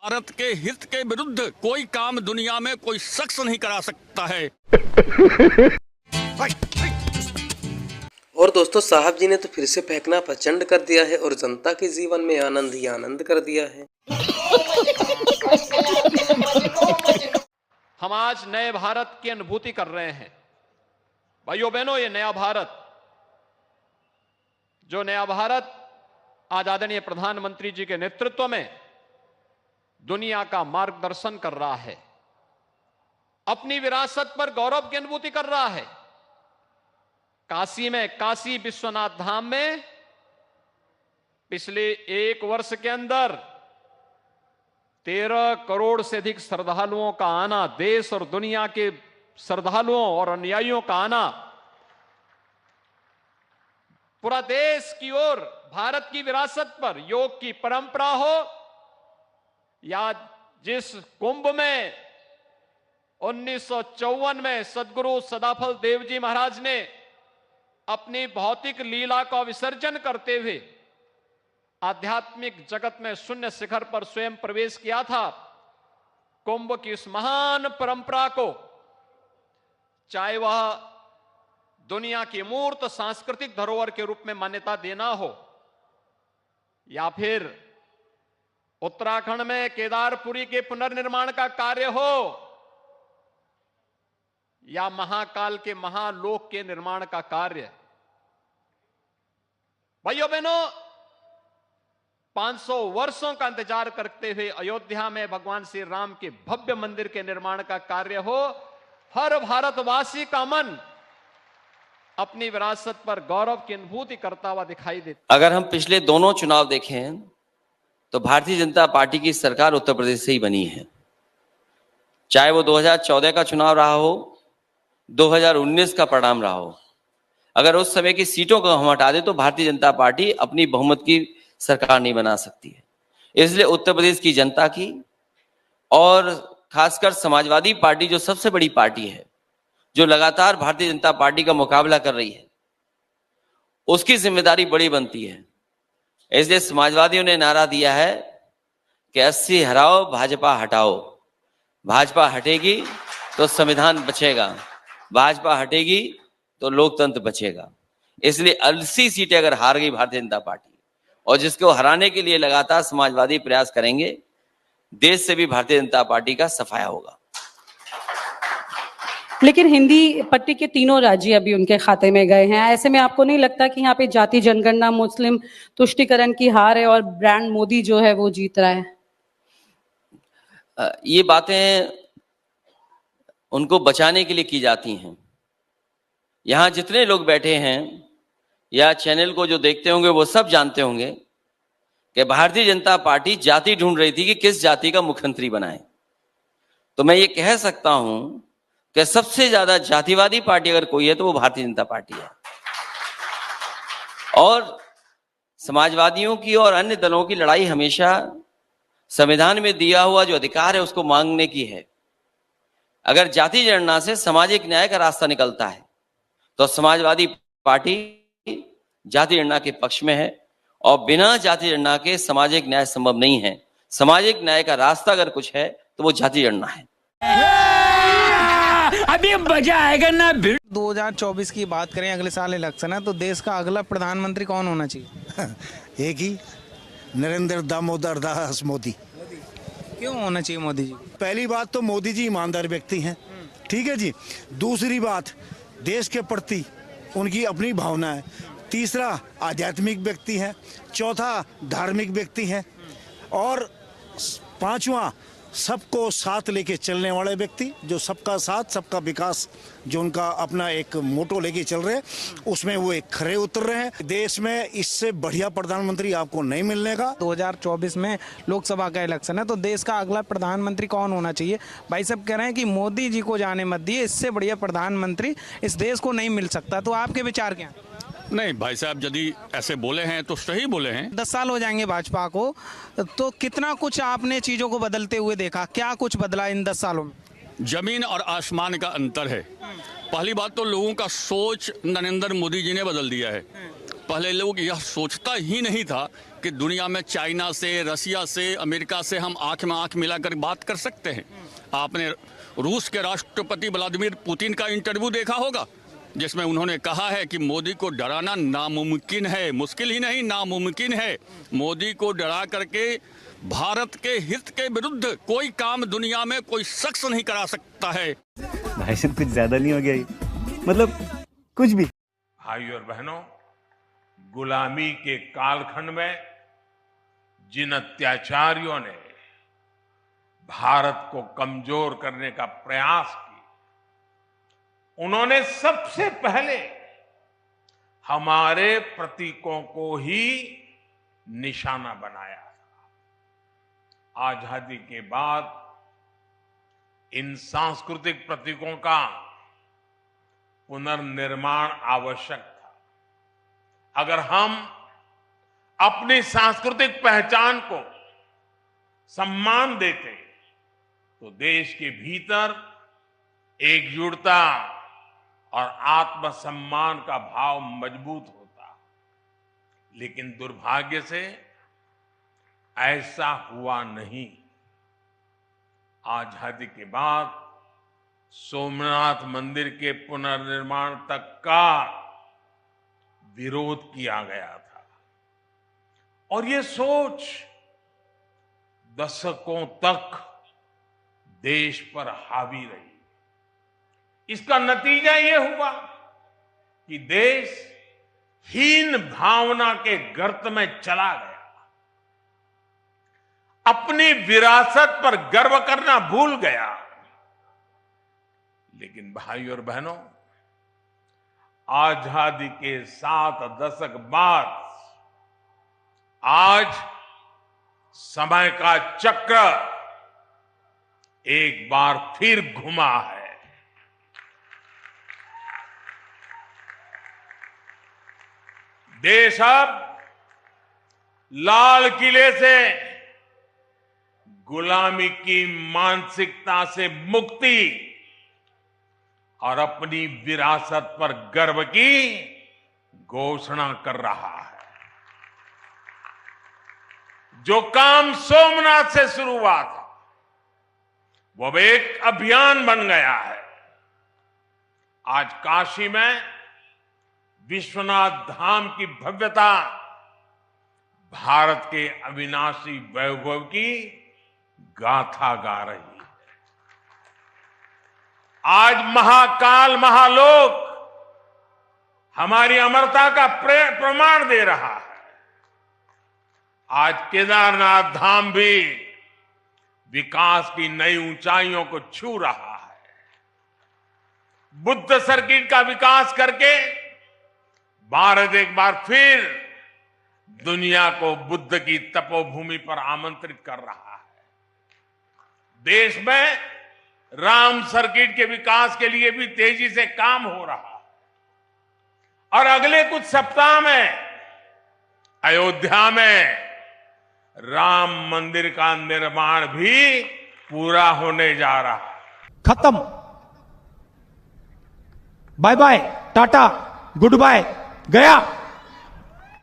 भारत के हित के विरुद्ध कोई काम दुनिया में कोई शख्स नहीं करा सकता है। और दोस्तों, साहब जी ने तो फिर से फेंकना प्रचंड कर दिया है और जनता के जीवन में आनंद ही आनंद कर दिया है। हम आज नए भारत की अनुभूति कर रहे हैं। भाइयों बहनों, ये नया भारत, जो नया भारत आज आदरणीय प्रधानमंत्री जी के नेतृत्व में दुनिया का मार्गदर्शन कर रहा है, अपनी विरासत पर गौरव की अनुभूति कर रहा है। काशी में, काशी विश्वनाथ धाम में पिछले 1 वर्ष के अंदर 13 करोड़ से अधिक श्रद्धालुओं का आना, देश और दुनिया के श्रद्धालुओं और अनुयायियों का आना, पूरा देश की ओर भारत की विरासत पर योग की परंपरा हो, या जिस कुंभ में 1954 में सदगुरु सदाफल देव जी महाराज ने अपनी भौतिक लीला का विसर्जन करते हुए आध्यात्मिक जगत में शून्य शिखर पर स्वयं प्रवेश किया था। कुंभ की इस महान परंपरा को, चाहे वह दुनिया की मूर्त सांस्कृतिक धरोहर के रूप में मान्यता देना हो, या फिर उत्तराखंड में केदारपुरी के पुनर्निर्माण का कार्य हो, या महाकाल के महालोक के निर्माण का कार्य। भाइयों बहनों, 500 वर्षों का इंतजार करते हुए अयोध्या में भगवान श्री राम के भव्य मंदिर के निर्माण का कार्य हो, हर भारतवासी का मन अपनी विरासत पर गौरव की अनुभूति करता हुआ दिखाई देता। अगर हम पिछले दोनों चुनाव देखें तो भारतीय जनता पार्टी की सरकार उत्तर प्रदेश से ही बनी है। चाहे वो 2014 का चुनाव रहा हो, 2019 का परिणाम रहा हो, अगर उस समय की सीटों को हम हटा दें तो भारतीय जनता पार्टी अपनी बहुमत की सरकार नहीं बना सकती है। इसलिए उत्तर प्रदेश की जनता की और खासकर समाजवादी पार्टी, जो सबसे बड़ी पार्टी है, जो लगातार भारतीय जनता पार्टी का मुकाबला कर रही है, उसकी जिम्मेदारी बड़ी बनती है। इसलिए समाजवादियों ने नारा दिया है कि 80 हराओ, भाजपा हटाओ। भाजपा हटेगी तो संविधान बचेगा, भाजपा हटेगी तो लोकतंत्र बचेगा। इसलिए 80 सीटें अगर हार गई भारतीय जनता पार्टी, और जिसको हराने के लिए लगातार समाजवादी प्रयास करेंगे, देश से भी भारतीय जनता पार्टी का सफाया होगा। लेकिन हिंदी पट्टी के 3 राज्य अभी उनके खाते में गए हैं। ऐसे में आपको नहीं लगता कि यहाँ पे जाति जनगणना, मुस्लिम तुष्टीकरण की हार है और ब्रांड मोदी जो है वो जीत रहा है? ये बातें उनको बचाने के लिए की जाती हैं। यहाँ जितने लोग बैठे हैं या चैनल को जो देखते होंगे, वो सब जानते होंगे कि भारतीय जनता पार्टी जाति ढूंढ रही थी कि किस जाति का मुख्यमंत्री बनाए। तो मैं ये कह सकता हूं कि सबसे ज्यादा जातिवादी पार्टी अगर कोई है तो वो भारतीय जनता पार्टी है। और समाजवादियों की और अन्य दलों की लड़ाई हमेशा संविधान में दिया हुआ जो अधिकार है उसको मांगने की है। अगर जाति जनगणना से सामाजिक न्याय का रास्ता निकलता है तो समाजवादी पार्टी जाति जनगणना के पक्ष में है, और बिना जाति जनगणना के सामाजिक न्याय संभव नहीं है। सामाजिक न्याय का रास्ता अगर कुछ है तो वो जाति जनगणना है। अभी मजा आएगा ना। 2024 की बात करें, अगले साल इलेक्शन है, तो देश का अगला प्रधानमंत्री कौन होना चाहिए? एक ही, नरेंद्र दामोदर दास मोदी। क्यों होना चाहिए मोदी जी? पहली बात तो मोदी जी ईमानदार व्यक्ति हैं, ठीक है जी। दूसरी बात, देश के प्रति उनकी अपनी भावना है। तीसरा, आध्यात्मिक व्यक्ति हैं। चौथा, धार्मिक व्यक्ति हैं। और पांचवा, सबको साथ लेके चलने वाले व्यक्ति, जो सबका साथ सबका विकास, जो उनका अपना एक मोटो लेके चल रहे हैं, उसमें वो एक खरे उतर रहे हैं। देश में इससे बढ़िया प्रधानमंत्री आपको नहीं मिलने का। 2024 में लोकसभा का इलेक्शन है, तो देश का अगला प्रधानमंत्री कौन होना चाहिए? भाई साहब कह रहे हैं कि मोदी जी को जाने मत दिए, इससे बढ़िया प्रधानमंत्री इस देश को नहीं मिल सकता। तो आपके विचार क्या? नहीं भाई साहब, यदि ऐसे बोले हैं तो सही बोले हैं। 10 साल हो जाएंगे भाजपा को, तो कितना कुछ आपने चीजों को बदलते हुए देखा? क्या कुछ बदला इन 10 सालों में? जमीन और आसमान का अंतर है। पहली बात तो लोगों का सोच नरेंद्र मोदी जी ने बदल दिया है। पहले लोग यह सोचता ही नहीं था कि दुनिया में चाइना से, रसिया से, अमेरिका से हम आंख में आंख मिलाकर बात कर सकते हैं। आपने रूस के राष्ट्रपति व्लादिमीर पुतिन का इंटरव्यू देखा होगा, जिसमें उन्होंने कहा है कि मोदी को डराना नामुमकिन है, मुश्किल ही नहीं नामुमकिन है। मोदी को डरा करके भारत के हित के विरुद्ध कोई काम दुनिया में कोई शख्स नहीं करा सकता है। भाई साहब कुछ ज्यादा नहीं हो गया ये? मतलब कुछ भी। भाई और बहनों, गुलामी के कालखंड में जिन अत्याचारियों ने भारत को कमजोर करने का प्रयास किया, उन्होंने सबसे पहले हमारे प्रतीकों को ही निशाना बनाया था। आजादी के बाद इन सांस्कृतिक प्रतीकों का पुनर्निर्माण आवश्यक था। अगर हम अपनी सांस्कृतिक पहचान को सम्मान देते तो देश के भीतर एकजुटता और आत्मसम्मान का भाव मजबूत होता। लेकिन दुर्भाग्य से ऐसा हुआ नहीं। आजादी के बाद सोमनाथ मंदिर के पुनर्निर्माण तक का विरोध किया गया था और ये सोच दशकों तक देश पर हावी रही। इसका नतीजा ये हुआ कि देश हीन भावना के गर्त में चला गया, अपनी विरासत पर गर्व करना भूल गया। लेकिन भाई और बहनों, आजादी के 7 दशक बाद आज समय का चक्र एक बार फिर घुमा है। देश अब लाल किले से गुलामी की मानसिकता से मुक्ति और अपनी विरासत पर गर्व की घोषणा कर रहा है। जो काम सोमनाथ से शुरू हुआ था वो अब एक अभियान बन गया है। आज काशी में विश्वनाथ धाम की भव्यता भारत के अविनाशी वैभव की गाथा गा रही है। आज महाकाल महालोक हमारी अमरता का प्रमाण दे रहा है। आज केदारनाथ धाम भी विकास की नई ऊंचाइयों को छू रहा है। बुद्ध सर्किट का विकास करके भारत एक बार फिर दुनिया को बुद्ध की तपोभूमि पर आमंत्रित कर रहा है। देश में राम सर्किट के विकास के लिए भी तेजी से काम हो रहा है और अगले कुछ सप्ताह में अयोध्या में राम मंदिर का निर्माण भी पूरा होने जा रहा है। खत्म, bye bye, tata, goodbye, गया।